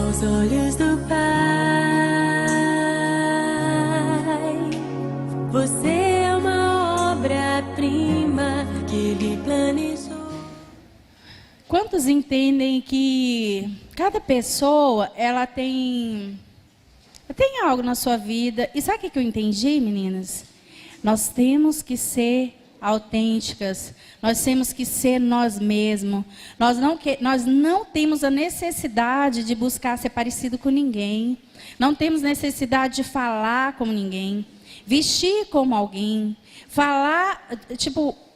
aos olhos do Pai, você é uma obra-prima que Ele planejou. Quantos entendem que cada pessoa, ela tem algo na sua vida? E sabe o que eu entendi, meninas? Nós temos que ser autênticas, nós temos que ser nós mesmos. Nós não temos a necessidade de buscar ser parecido com ninguém. Não temos necessidade de falar como ninguém, vestir como alguém, falar,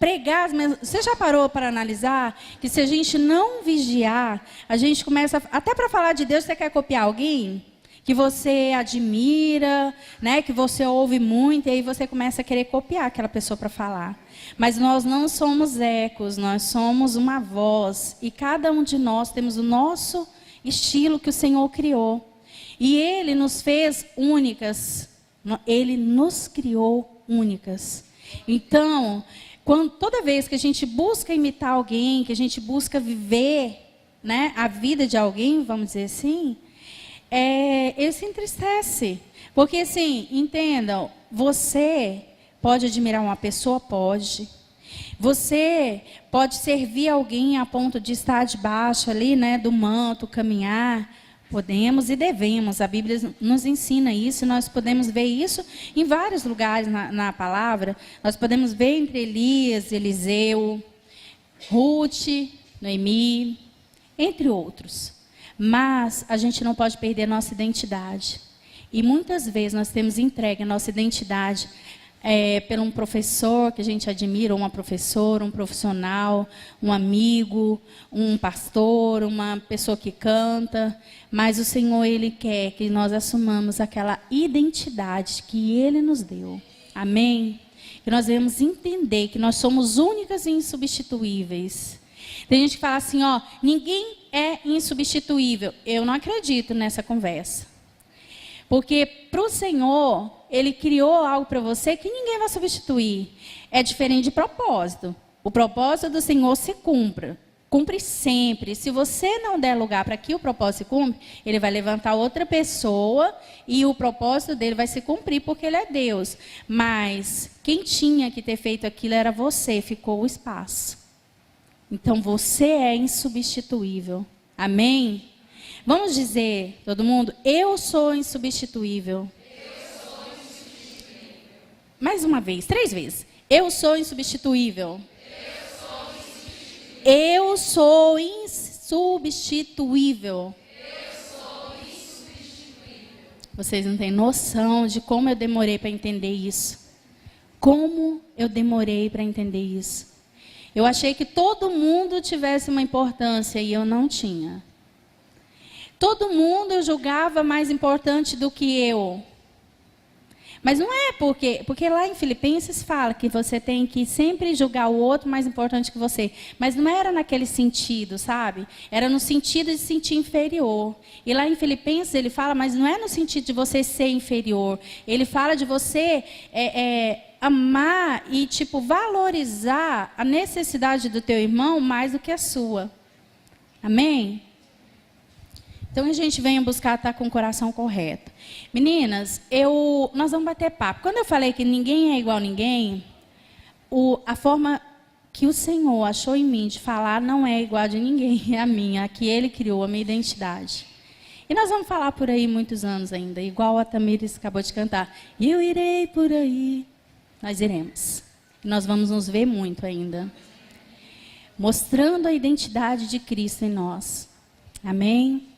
pregar as mesmas. Você já parou para analisar que se a gente não vigiar, a gente começa, até para falar de Deus, você quer copiar alguém que você admira, né, que você ouve muito, e aí você começa a querer copiar aquela pessoa para falar. Mas nós não somos ecos, nós somos uma voz, e cada um de nós temos o nosso estilo que o Senhor criou. E Ele nos fez únicas, Ele nos criou únicas. Então, toda vez que a gente busca imitar alguém, que a gente busca viver, né, a vida de alguém, vamos dizer assim, ele se entristece. Porque, assim, entendam, você pode admirar uma pessoa? Pode. Você pode servir alguém a ponto de estar debaixo ali, né, do manto, caminhar? Podemos e devemos. A Bíblia nos ensina isso. Nós podemos ver isso em vários lugares na palavra. Nós podemos ver entre Elias, Eliseu, Ruth, Noemi, entre outros. Mas a gente não pode perder a nossa identidade. E muitas vezes nós temos entregue a nossa identidade por um professor que a gente admira, ou uma professora, um profissional, um amigo, um pastor, uma pessoa que canta. Mas o Senhor, Ele quer que nós assumamos aquela identidade que Ele nos deu. Amém? Que nós devemos entender que nós somos únicas e insubstituíveis. Tem gente que fala assim, ninguém é insubstituível. Eu não acredito nessa conversa. Porque para o Senhor, Ele criou algo para você que ninguém vai substituir. É diferente de propósito. O propósito do Senhor se cumpre. Cumpre sempre. Se você não der lugar para que o propósito se cumpra, Ele vai levantar outra pessoa e o propósito dele vai se cumprir porque Ele é Deus. Mas quem tinha que ter feito aquilo era você, ficou o espaço. Então, você é insubstituível. Amém? Vamos dizer, todo mundo, eu sou insubstituível. Eu sou insubstituível. Mais uma vez, 3 vezes. Eu sou insubstituível. Eu sou insubstituível. Eu sou insubstituível. Vocês não têm noção de como eu demorei para entender isso. Como eu demorei para entender isso. Eu achei que todo mundo tivesse uma importância e eu não tinha. Todo mundo eu julgava mais importante do que eu. Mas não é porque lá em Filipenses fala que você tem que sempre julgar o outro mais importante que você. Mas não era naquele sentido, sabe? Era no sentido de se sentir inferior. E lá em Filipenses ele fala, mas não é no sentido de você ser inferior. Ele fala de você amar e valorizar a necessidade do teu irmão mais do que a sua. Amém? Então a gente vem buscar estar com o coração correto. Meninas, nós vamos bater papo. Quando eu falei que ninguém é igual a ninguém, a forma que o Senhor achou em mim de falar não é igual a de ninguém, é a minha, a que Ele criou, a minha identidade. E nós vamos falar por aí muitos anos ainda, igual a Tamires acabou de cantar. Eu irei por aí. Nós iremos. E nós vamos nos ver muito ainda. Mostrando a identidade de Cristo em nós. Amém?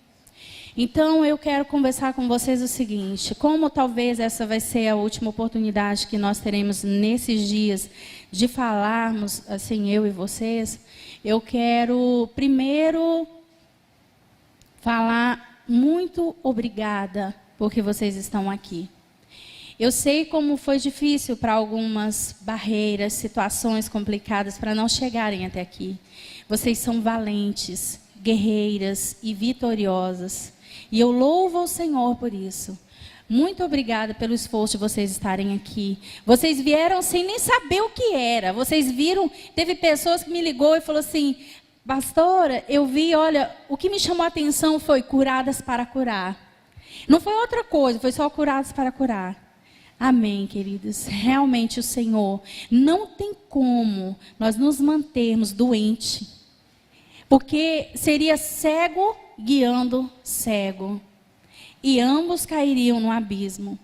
Então, eu quero conversar com vocês o seguinte, como talvez essa vai ser a última oportunidade que nós teremos nesses dias de falarmos, assim, eu e vocês, eu quero primeiro falar muito obrigada porque vocês estão aqui. Eu sei como foi difícil para algumas barreiras, situações complicadas para não chegarem até aqui. Vocês são valentes, guerreiras e vitoriosas. E eu louvo ao Senhor por isso. Muito obrigada pelo esforço de vocês estarem aqui. Vocês vieram sem nem saber o que era. Vocês viram, teve pessoas que me ligou e falou assim, pastora, eu vi, olha, o que me chamou a atenção foi curadas para curar. Não foi outra coisa, foi só curadas para curar. Amém, queridos. Realmente o Senhor, não tem como nós nos mantermos doentes, porque seria cego guiando cego, e ambos cairiam no abismo.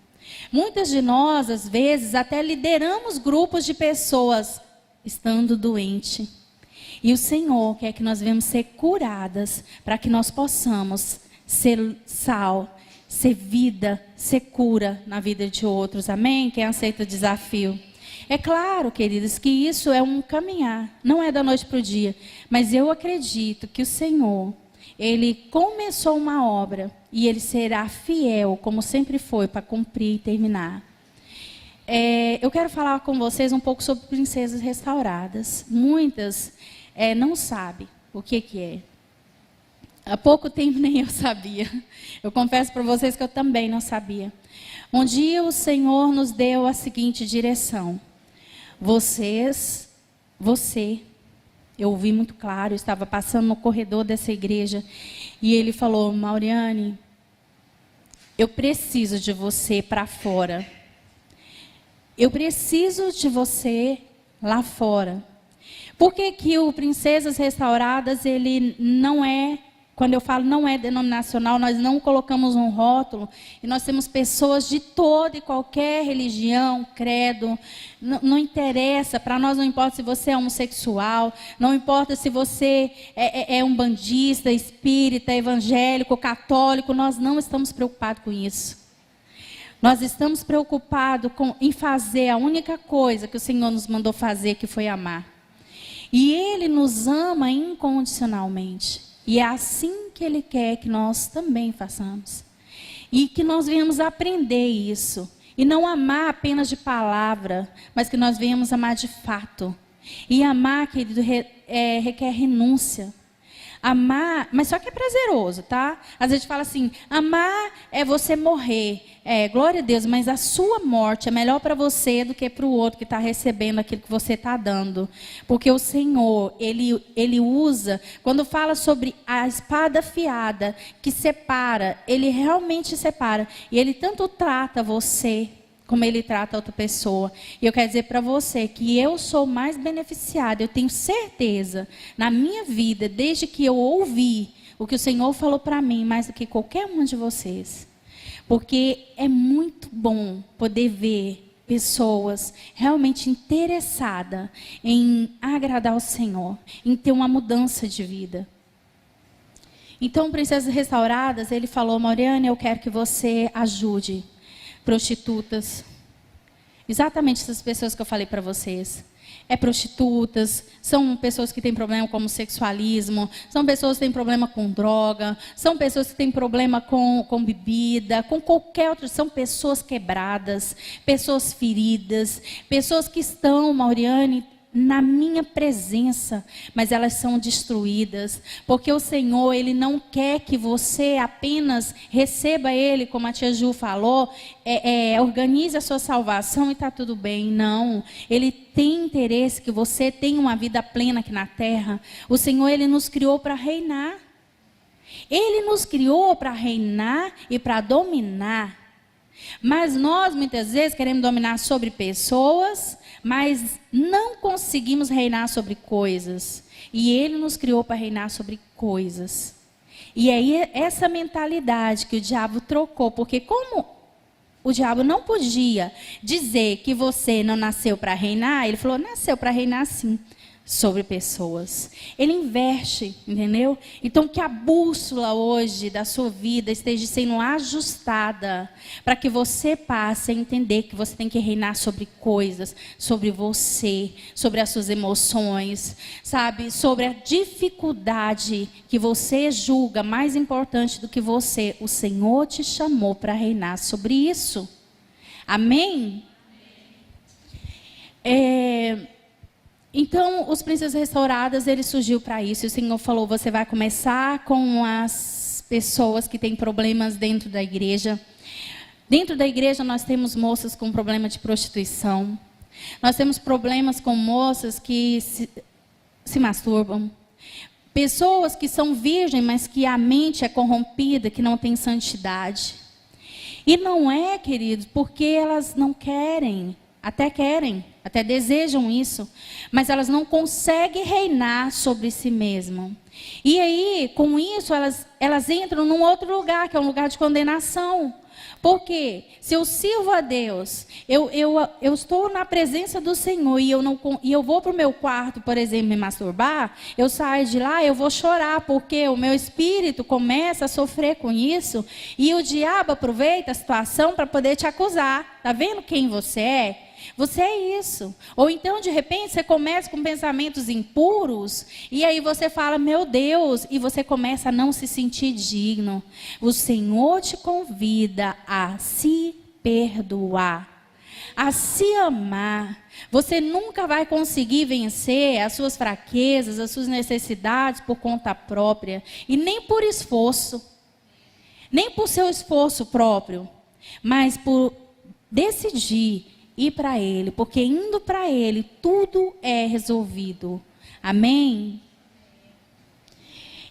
Muitas de nós, às vezes, até lideramos grupos de pessoas estando doente. E o Senhor quer que nós venhamos ser curadas, para que nós possamos ser sal, ser vida, ser cura na vida de outros. Amém? Quem aceita o desafio? É claro, queridos, que isso é um caminhar, não é da noite para o dia. Mas eu acredito que o Senhor, Ele começou uma obra e Ele será fiel, como sempre foi, para cumprir e terminar. Eu quero falar com vocês um pouco sobre princesas restauradas. Muitas não sabem o que é. Há pouco tempo nem eu sabia. Eu confesso para vocês que eu também não sabia. Um dia o Senhor nos deu a seguinte direção. Eu ouvi muito claro, eu estava passando no corredor dessa igreja e Ele falou, Mauriane, eu preciso de você para fora. Eu preciso de você lá fora. Por que que o Princesas Restauradas, ele não é, quando eu falo não é denominacional, nós não colocamos um rótulo, e nós temos pessoas de toda e qualquer religião, credo, não interessa, para nós não importa se você é homossexual, não importa se você é um bandista, espírita, evangélico, católico, nós não estamos preocupados com isso. Nós estamos preocupados em fazer a única coisa que o Senhor nos mandou fazer, que foi amar. E Ele nos ama incondicionalmente. E é assim que Ele quer que nós também façamos. E que nós venhamos aprender isso. E não amar apenas de palavra, mas que nós venhamos amar de fato. E amar, querido, requer renúncia. Amar, mas só que é prazeroso, tá? Às vezes a gente fala assim, amar é você morrer. Glória a Deus, mas a sua morte é melhor para você do que para o outro que está recebendo aquilo que você está dando. Porque o Senhor, Ele usa, quando fala sobre a espada afiada que separa, Ele realmente separa. E Ele tanto trata você, como Ele trata outra pessoa. E eu quero dizer para você que eu sou mais beneficiada, eu tenho certeza, na minha vida, desde que eu ouvi o que o Senhor falou para mim, mais do que qualquer um de vocês. Porque é muito bom poder ver pessoas realmente interessadas em agradar ao Senhor, em ter uma mudança de vida. Então, Princesas Restauradas, ele falou, Mauriane, eu quero que você ajude prostitutas, exatamente essas pessoas que eu falei para vocês. Prostitutas, são pessoas que têm problema com homossexualismo, são pessoas que têm problema com droga, são pessoas que têm problema com bebida, com qualquer outra, são pessoas quebradas, pessoas feridas, pessoas que estão, Mauriane, na minha presença, mas elas são destruídas, porque o Senhor, Ele não quer que você apenas receba Ele, como a tia Ju falou, organize a sua salvação e está tudo bem. Não, Ele tem interesse que você tenha uma vida plena aqui na terra. O Senhor, Ele nos criou para reinar. Ele nos criou para reinar e para dominar. Mas nós, muitas vezes, queremos dominar sobre pessoas, mas não conseguimos reinar sobre coisas. E Ele nos criou para reinar sobre coisas. E aí, essa mentalidade que o diabo trocou, porque como o diabo não podia dizer que você não nasceu para reinar, ele falou, nasceu para reinar sim, sobre pessoas. Ele inverte, entendeu? Então que a bússola hoje da sua vida esteja sendo ajustada para que você passe a entender que você tem que reinar sobre coisas, sobre você, sobre as suas emoções, sabe? Sobre a dificuldade que você julga mais importante do que você. O Senhor te chamou para reinar sobre isso. Amém? Então, os Princesas Restauradas, ele surgiu para isso. E o Senhor falou, você vai começar com as pessoas que têm problemas dentro da igreja. Dentro da igreja, nós temos moças com problema de prostituição. Nós temos problemas com moças que se masturbam. Pessoas que são virgens, mas que a mente é corrompida, que não tem santidade. E não é, queridos, porque elas não querem, até desejam isso, mas elas não conseguem reinar sobre si mesmas. E aí, com isso, elas entram num outro lugar, que é um lugar de condenação. Porque se eu sirvo a Deus, eu estou na presença do Senhor e eu vou para o meu quarto, por exemplo, me masturbar, eu saio de lá, eu vou chorar, porque o meu espírito começa a sofrer com isso, e o diabo aproveita a situação para poder te acusar. Está vendo quem você é? Você é isso. Ou então, de repente, você começa com pensamentos impuros, e aí você fala, meu Deus, e você começa a não se sentir digno. O Senhor te convida a se perdoar, a se amar. Você nunca vai conseguir vencer as suas fraquezas, as suas necessidades por conta própria, e nem por esforço, nem por seu esforço próprio, mas por decidir ir para Ele, porque indo para Ele, tudo é resolvido. Amém?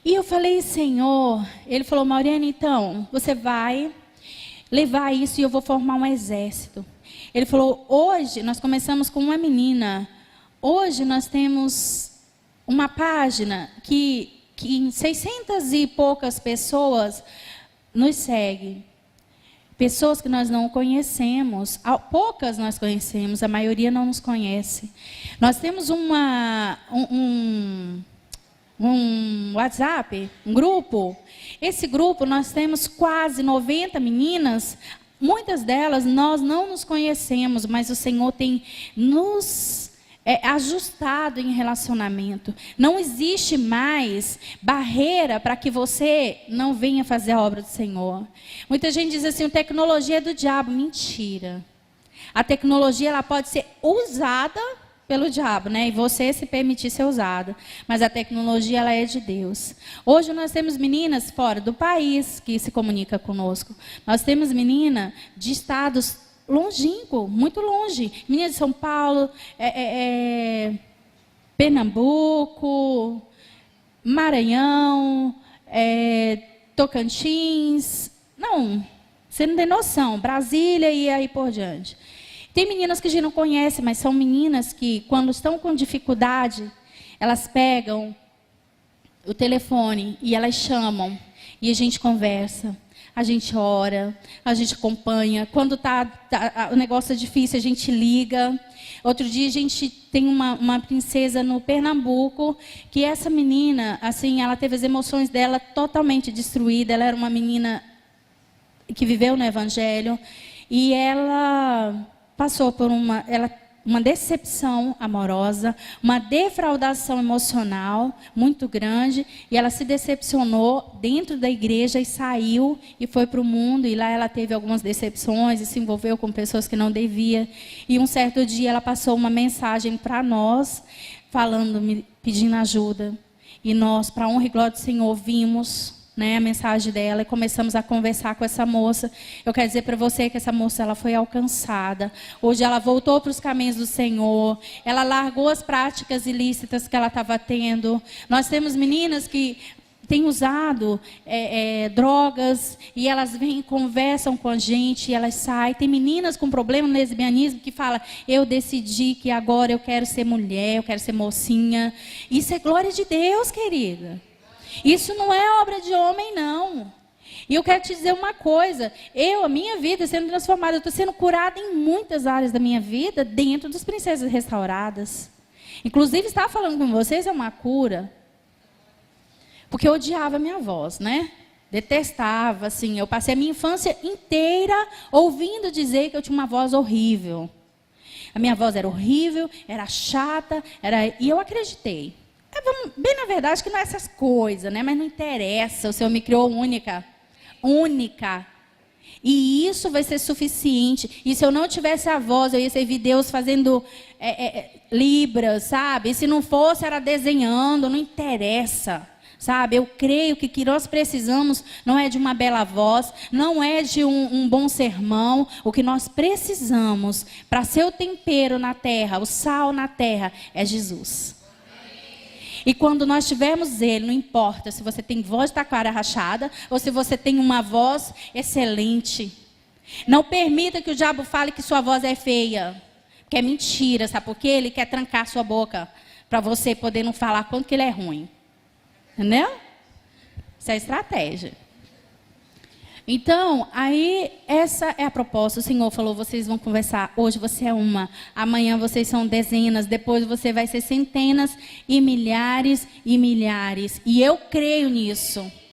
E eu falei, Senhor, Ele falou, Mauriane, então, você vai levar isso e eu vou formar um exército. Ele falou, hoje, nós começamos com uma menina, hoje nós temos uma página que 600 e poucas pessoas nos seguem. Pessoas que nós não conhecemos, poucas nós conhecemos, a maioria não nos conhece. Nós temos um WhatsApp, um grupo. Esse grupo nós temos quase 90 meninas, muitas delas nós não nos conhecemos, mas o Senhor tem nos ajustado em relacionamento. Não existe mais barreira para que você não venha fazer a obra do Senhor. Muita gente diz assim, a tecnologia é do diabo. Mentira. A tecnologia ela pode ser usada pelo diabo, né? E você se permitir ser usada. Mas a tecnologia ela é de Deus. Hoje nós temos meninas fora do país que se comunicam conosco. Nós temos menina de estados longínquo, muito longe. Menina de São Paulo, Pernambuco, Maranhão, Tocantins. Não, você não tem noção. Brasília e aí por diante. Tem meninas que a gente não conhece, mas são meninas que, quando estão com dificuldade, elas pegam o telefone e elas chamam. E a gente conversa. A gente ora, a gente acompanha. Quando o negócio é difícil, a gente liga. Outro dia a gente tem uma princesa no Pernambuco, que essa menina, assim, ela teve as emoções dela totalmente destruídas. Ela era uma menina que viveu no Evangelho. E ela passou por uma decepção amorosa, uma defraudação emocional muito grande, e ela se decepcionou dentro da igreja e saiu e foi para o mundo, e lá ela teve algumas decepções e se envolveu com pessoas que não devia, e um certo dia ela passou uma mensagem para nós, pedindo ajuda, e nós, para a honra e glória do Senhor, ouvimos, né, a mensagem dela, e começamos a conversar com essa moça. Eu quero dizer para você que essa moça ela foi alcançada. Hoje ela voltou para os caminhos do Senhor. Ela largou as práticas ilícitas que ela estava tendo. Nós temos meninas que têm usado drogas, e elas vêm e conversam com a gente, e elas saem. Tem meninas com problema no lesbianismo que falam, eu decidi que agora eu quero ser mulher, eu quero ser mocinha. Isso é glória de Deus, querida. Isso não é obra de homem, não. E eu quero te dizer uma coisa. A minha vida sendo transformada, eu estou sendo curada em muitas áreas da minha vida, dentro das princesas restauradas. Inclusive, estar falando com vocês é uma cura. Porque eu odiava a minha voz, né? Detestava, assim. Eu passei a minha infância inteira ouvindo dizer que eu tinha uma voz horrível. A minha voz era horrível, era chata, e eu acreditei. Bem na verdade que não é essas coisas, né? Mas não interessa, o Senhor me criou única. E isso vai ser suficiente. E se eu não tivesse a voz, eu ia servir Deus fazendo libras, sabe? E se não fosse, era desenhando, não interessa. Sabe, eu creio que o que nós precisamos não é de uma bela voz, não é de um bom sermão. O que nós precisamos para ser o tempero na terra, o sal na terra, é Jesus. E quando nós tivermos Ele, não importa se você tem voz de taquara rachada ou se você tem uma voz excelente. Não permita que o diabo fale que sua voz é feia. Que é mentira, sabe por quê? Ele quer trancar sua boca para você poder não falar quanto que ele é ruim. Entendeu? Isso é estratégia. Então, aí, essa é a proposta. O Senhor falou, vocês vão conversar. Hoje você é uma, amanhã vocês são dezenas, depois você vai ser centenas e milhares e milhares. E eu creio nisso.